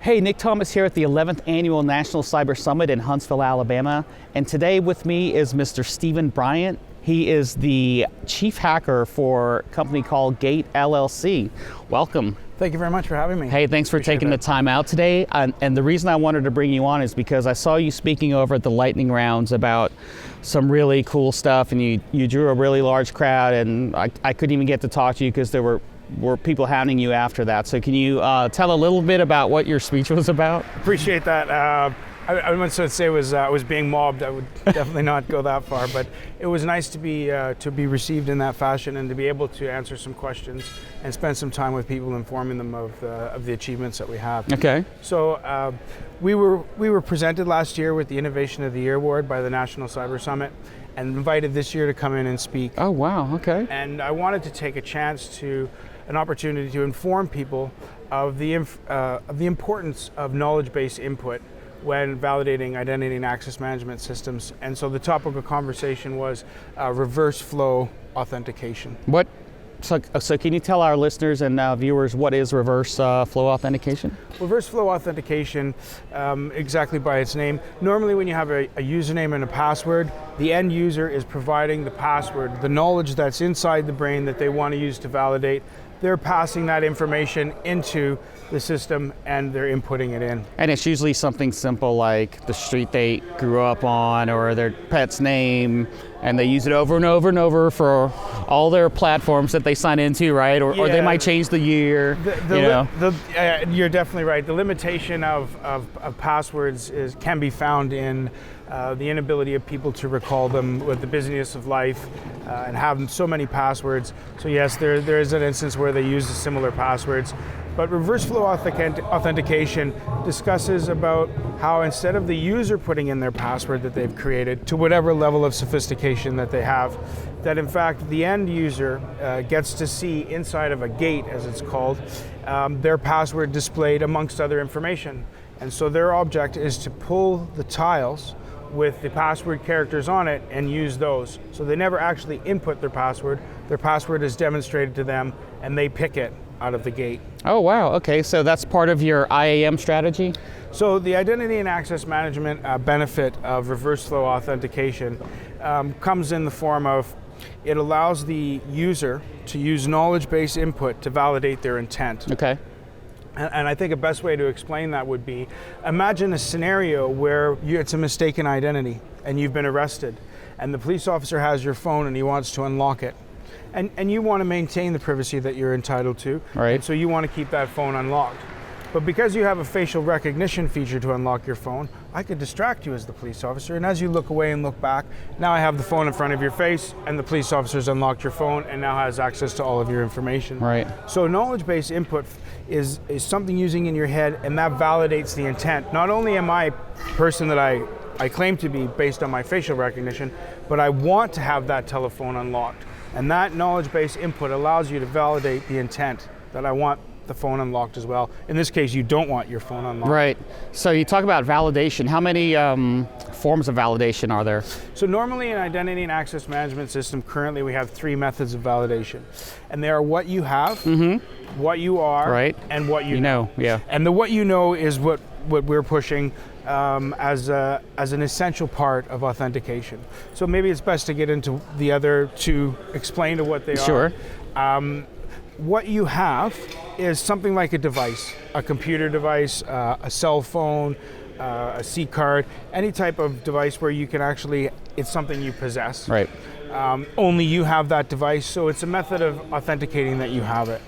Hey, Nick Thomas here at the 11th Annual National Cyber Summit in Huntsville, Alabama. And today with me is Mr. Stephen Bryant. He is the chief hacker for a company called Gate LLC. Welcome. Thank you very much for having me. Hey, thanks for taking the time out today. And the reason I wanted to bring you on is because I saw you speaking over at the lightning rounds about some really cool stuff, and you drew a really large crowd, and I couldn't even get to talk to you because there were people hounding you after that. So can you tell a little bit about what your speech was about? Appreciate that. I wouldn't say it was being mobbed. I would definitely not go that far, but it was nice to be received in that fashion and to be able to answer some questions and spend some time with people, informing them of the achievements that we have. Okay. So we were presented last year with the Innovation of the Year award by the National Cyber Summit, and invited this year to come in and speak. Oh wow. Okay. And I wanted to take an opportunity to inform people of the importance of knowledge-based input when validating identity and access management systems. And so the topic of conversation was reverse flow authentication. So can you tell our listeners and viewers what is reverse flow authentication? Reverse flow authentication, exactly by its name. Normally when you have a username and a password, the end user is providing the password, the knowledge that's inside the brain that they want to use to validate. They're passing that information into the system and they're inputting it in. And it's usually something simple like the street they grew up on or their pet's name, and they use it over and over and over for all their platforms that they sign into, right? Or they might change the year. You're definitely right. The limitation of passwords can be found in the inability of people to recall them with the busyness of life and have so many passwords. So yes, there is an instance where they use similar passwords. But reverse flow authentication discusses about how instead of the user putting in their password that they've created to whatever level of sophistication that they have, that in fact the end user gets to see inside of a gate, as it's called, their password displayed amongst other information. And so their object is to pull the tiles with the password characters on it and use those. So they never actually input their password. Their password is demonstrated to them and they pick it out of the gate. Oh wow, okay, so that's part of your IAM strategy? So the identity and access management benefit of reverse flow authentication comes in the form of it allows the user to use knowledge-based input to validate their intent. Okay. And I think a best way to explain that would be, imagine a scenario where it's a mistaken identity and you've been arrested and the police officer has your phone and he wants to unlock it. And you want to maintain the privacy that you're entitled to, right? And so you want to keep that phone unlocked. But because you have a facial recognition feature to unlock your phone, I could distract you as the police officer, and as you look away and look back, now I have the phone in front of your face, and the police officer's unlocked your phone and now has access to all of your information. Right. So knowledge-based input is something using in your head, and that validates the intent. Not only am I a person that I claim to be based on my facial recognition, but I want to have that telephone unlocked. And that knowledge-based input allows you to validate the intent that I want the phone unlocked as well. In this case, you don't want your phone unlocked. Right. So you talk about validation. How many forms of validation are there? So normally in identity and access management system, currently we have 3 methods of validation. And they are what you have, what you are, right, and what you know. Yeah. And the what you know is what we're pushing as an essential part of authentication. So maybe it's best to get into the other to explain to what they are. Sure. What you have is something like a device, a computer device, a cell phone, a C card, any type of device where you can actually, it's something you possess. Right. Only you have that device, so it's a method of authenticating that you have it.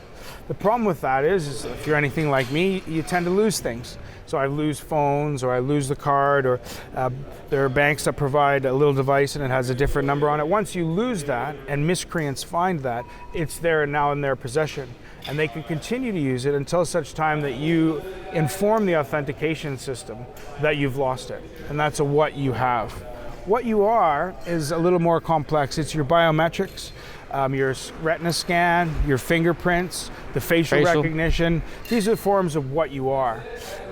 The problem with that is if you're anything like me, you tend to lose things. So I lose phones, or I lose the card, or there are banks that provide a little device and it has a different number on it. Once you lose that and miscreants find that, it's there now in their possession. And they can continue to use it until such time that you inform the authentication system that you've lost it. And that's a what you have. What you are is a little more complex. It's your biometrics, your retina scan, your fingerprints, the facial recognition. These are forms of what you are.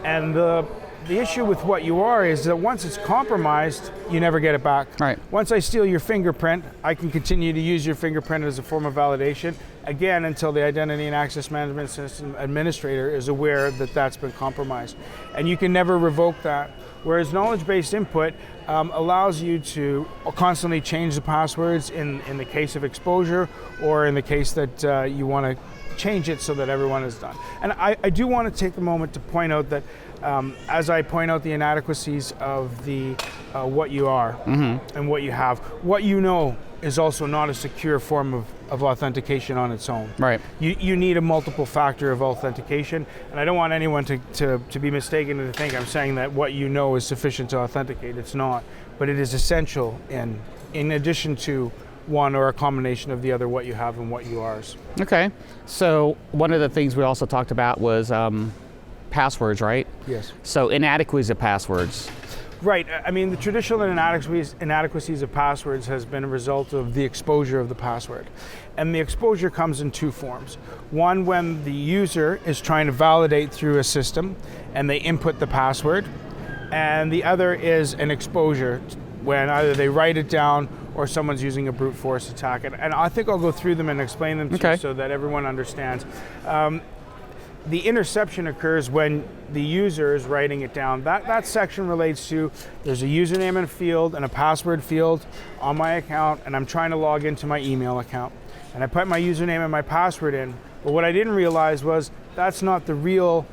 And the issue with what you are is that once it's compromised, you never get it back. Right. Once I steal your fingerprint, I can continue to use your fingerprint as a form of validation. again, until the Identity and Access Management System administrator is aware that that's been compromised. And you can never revoke that. Whereas knowledge-based input allows you to constantly change the passwords in the case of exposure, or in the case that you want to change it so that everyone is done. And I do want to take a moment to point out that as I point out the inadequacies of the what you are and what you have, what you know is also not a secure form of authentication on its own. Right. You need a multiple factor of authentication, and I don't want anyone to be mistaken and to think I'm saying that what you know is sufficient to authenticate. It's not, but it is essential in addition to one or a combination of the other, what you have and what you are's. Okay, so one of the things we also talked about was passwords, right? Yes. So inadequacies of passwords. Right. I mean, the traditional inadequacies of passwords has been a result of the exposure of the password. And the exposure comes in two forms. One, when the user is trying to validate through a system and they input the password. And the other is an exposure when either they write it down or someone's using a brute force attack. And I think I'll go through them and explain them to you so that everyone understands. The interception occurs when the user is writing it down. That section relates to, there's a username in a field and a password field on my account, and I'm trying to log into my email account. And I put my username and my password in, but what I didn't realize was that's not the real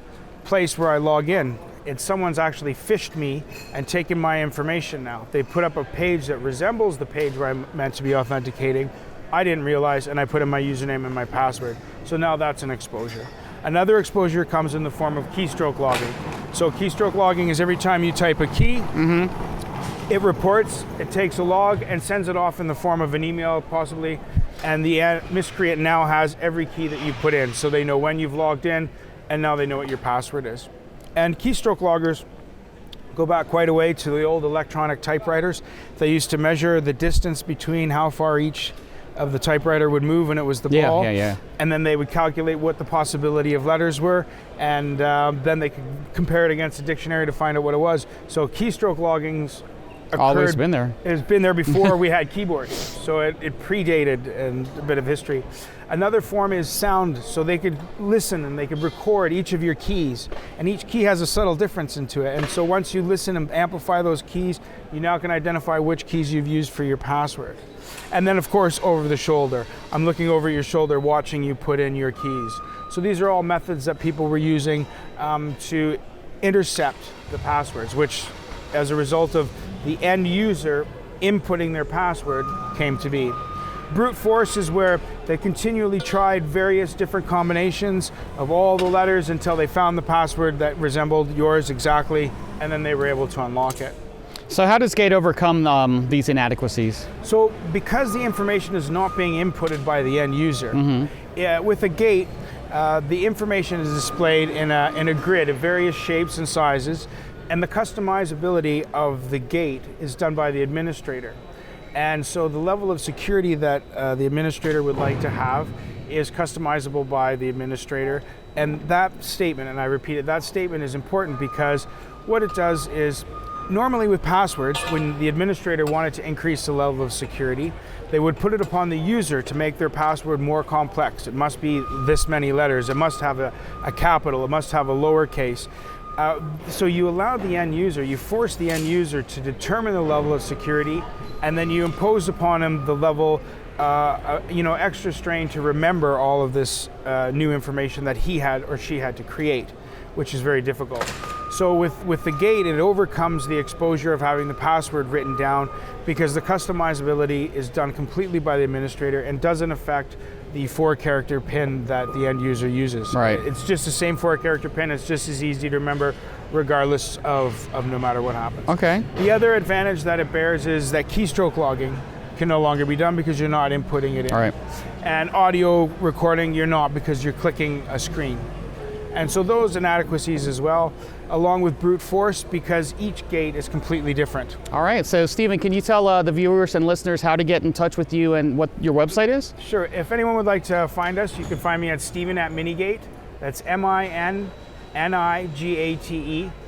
place where I log in. It's someone's actually phished me and taken my information now. They put up a page that resembles the page where I'm meant to be authenticating. I didn't realize, and I put in my username and my password. So now that's an exposure. Another exposure comes in the form of keystroke logging. So keystroke logging is every time you type a key, it reports, it takes a log and sends it off in the form of an email possibly, and the miscreant now has every key that you put in. So they know when you've logged in, and now they know what your password is. And keystroke loggers go back quite a way to the old electronic typewriters. They used to measure the distance between how far each of the typewriter would move when it was the ball. And then they would calculate what the possibility of letters were, and then they could compare it against a dictionary to find out what it was. So keystroke logging's occurred. Always been there. It's been there before we had keyboards, so it predated and a bit of history. Another form is sound, so they could listen and they could record each of your keys, and each key has a subtle difference into it. And so once you listen and amplify those keys, you now can identify which keys you've used for your password. And then of course over the shoulder. I'm looking over your shoulder watching you put in your keys. So these are all methods that people were using to intercept the passwords, which as a result of the end user inputting their password came to be. Brute force is where they continually tried various different combinations of all the letters until they found the password that resembled yours exactly, and then they were able to unlock it. So how does Gate overcome these inadequacies? So because the information is not being inputted by the end user, with a gate, the information is displayed in a grid of various shapes and sizes, and the customizability of the gate is done by the administrator. And so the level of security that the administrator would like to have is customizable by the administrator. And that statement, and I repeat it, that statement is important because what it does is, normally with passwords, when the administrator wanted to increase the level of security, they would put it upon the user to make their password more complex. It must be this many letters, it must have a capital, it must have a lowercase. So you allow the end user, you force the end user to determine the level of security, and then you impose upon him the level, extra strain to remember all of this new information that he had or she had to create, which is very difficult. So with the gate, it overcomes the exposure of having the password written down because the customizability is done completely by the administrator and doesn't affect the 4-character PIN that the end user uses. Right. It's just the same 4-character PIN. It's just as easy to remember regardless of no matter what happens. Okay. The other advantage that it bears is that keystroke logging can no longer be done because you're not inputting it in. All right. And audio recording, you're not because you're clicking a screen. And so those inadequacies as well, along with brute force, because each gate is completely different. All right, so Stephen, can you tell the viewers and listeners how to get in touch with you and what your website is? Sure, if anyone would like to find us, you can find me at Stephen at Minigate. That's MINNIGATE.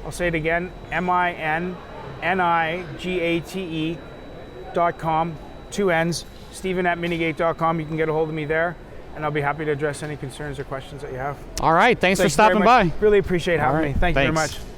I'll say it again, MINNIGATE.com, 2 N's, Stephen at Minigate.com. You can get a hold of me there. and I'll be happy to address any concerns or questions that you have. All right, thanks for Thanks very stopping by. much. Really appreciate having me. Thank you very thanks. much.